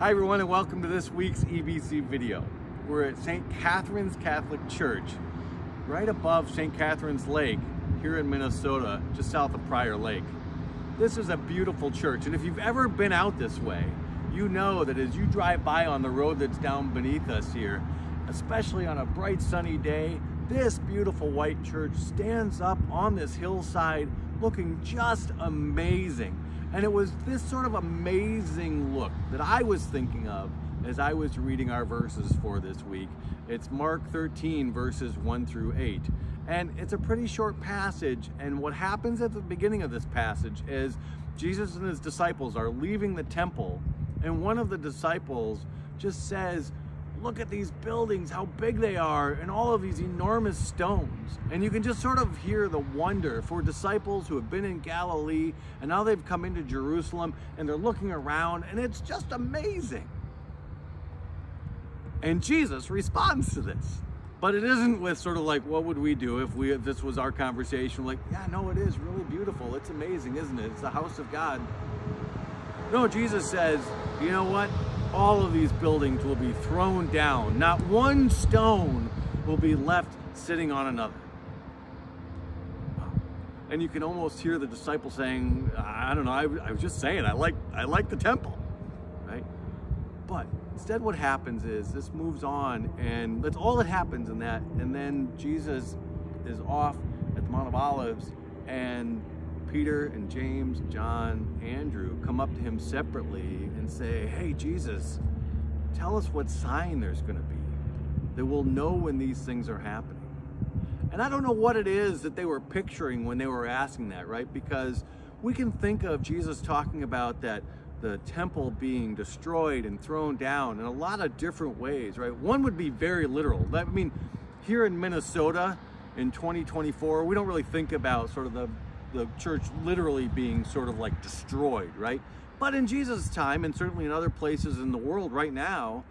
Hi everyone, and welcome to this week's EBC video. We're at St. Catherine's Catholic Church, right above St. Catherine's Lake here in Minnesota, just south of Prior Lake. This is a beautiful church, and if you've ever been out this way, you know that as you drive by on the road that's down beneath us here, especially on a bright sunny day, this beautiful white church stands up on this hillside looking just amazing. And it was this sort of amazing look that I was thinking of as I was reading our verses for this week. It's Mark 13 verses 1 through 8. And it's a pretty short passage, and what happens at the beginning of this passage is Jesus and his disciples are leaving the temple, and one of the disciples just says, "Look at these buildings, how big they are, and all of these enormous stones." And you can just sort of hear the wonder for disciples who have been in Galilee, and now they've come into Jerusalem, and they're looking around, and it's just amazing. And Jesus responds to this. But it isn't with sort of like, what would we do if this was our conversation? Like, yeah, no, it is really beautiful. It's amazing, isn't it? It's the house of God. No, Jesus says, you know what? All of these buildings will be thrown down. Not one stone will be left sitting on another. And you can almost hear the disciples saying, I don't know, I was just saying, I like the temple, right? But instead what happens is this moves on, and that's all that happens in that. And then Jesus is off at the Mount of Olives, and Peter and James, John, Andrew come up to him separately and say, hey, Jesus, tell us what sign there's going to be that we'll know when these things are happening. And I don't know what it is that they were picturing when they were asking that, right? Because we can think of Jesus talking about that the temple being destroyed and thrown down in a lot of different ways, right? One would be very literal. I mean, here in Minnesota in 2024, we don't really think about sort of the church literally being sort of like destroyed, right? But in Jesus' time, and certainly in other places in the world right now,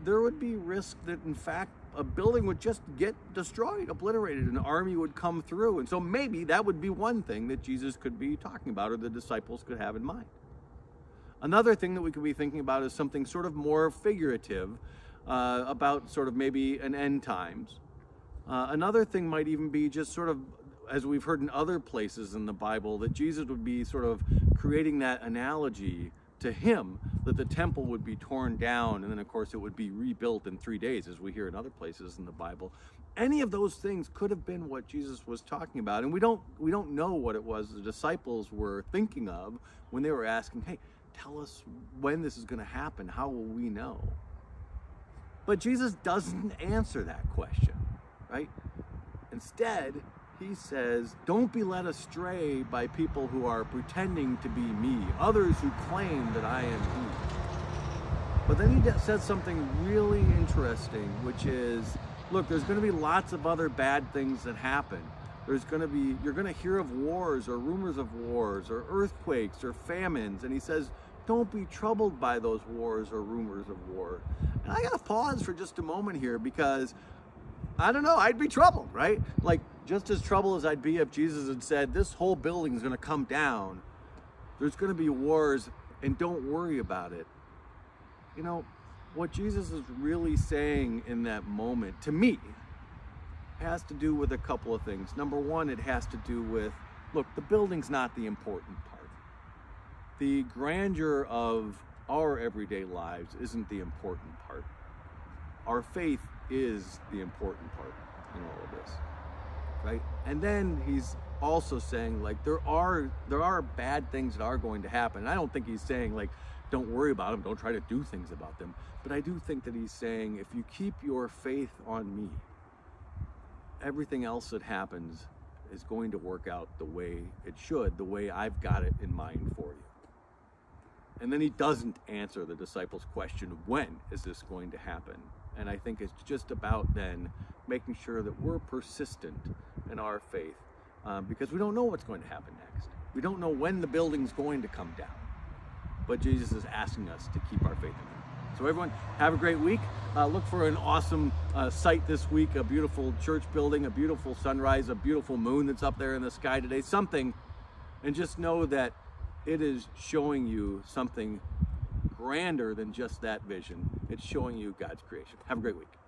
there would be risk that in fact a building would just get destroyed, obliterated, an army would come through. And so maybe that would be one thing that Jesus could be talking about, or the disciples could have in mind. Another thing that we could be thinking about is something sort of more figurative, about sort of maybe an end times. Another thing might even be just sort of, as we've heard in other places in the Bible, that Jesus would be sort of creating that analogy to him, that the temple would be torn down, and then of course it would be rebuilt in 3 days, as we hear in other places in the Bible. Any of those things could have been what Jesus was talking about, and we don't know what it was the disciples were thinking of when they were asking, hey, tell us when this is going to happen, how will we know? But Jesus doesn't answer that question, right? Instead, he says, don't be led astray by people who are pretending to be me, others who claim that I am he. But then he says something really interesting, which is, look, there's going to be lots of other bad things that happen. You're going to hear of wars or rumors of wars or earthquakes or famines. And he says, don't be troubled by those wars or rumors of war. And I got to pause for just a moment here, because I don't know, I'd be troubled, right? Like, just as troubled as I'd be if Jesus had said, this whole building is going to come down. There's going to be wars, and don't worry about it. You know, what Jesus is really saying in that moment, to me, has to do with a couple of things. Number one, it has to do with, look, the building's not the important part. The grandeur of our everyday lives isn't the important part. Our faith is the important part in all of this, right? And then he's also saying, like, there are bad things that are going to happen. And I don't think he's saying, like, don't worry about them, don't try to do things about them. But I do think that he's saying, if you keep your faith on me, everything else that happens is going to work out the way it should, the way I've got it in mind for you. And then he doesn't answer the disciples' question, when is this going to happen? And I think it's just about then making sure that we're persistent in our faith, because we don't know what's going to happen next. We don't know when the building's going to come down. But Jesus is asking us to keep our faith in him. So everyone, have a great week. Look for an awesome sight this week, a beautiful church building, a beautiful sunrise, a beautiful moon that's up there in the sky today, something. And just know that it is showing you something grander than just that vision. It's showing you God's creation. Have a great week.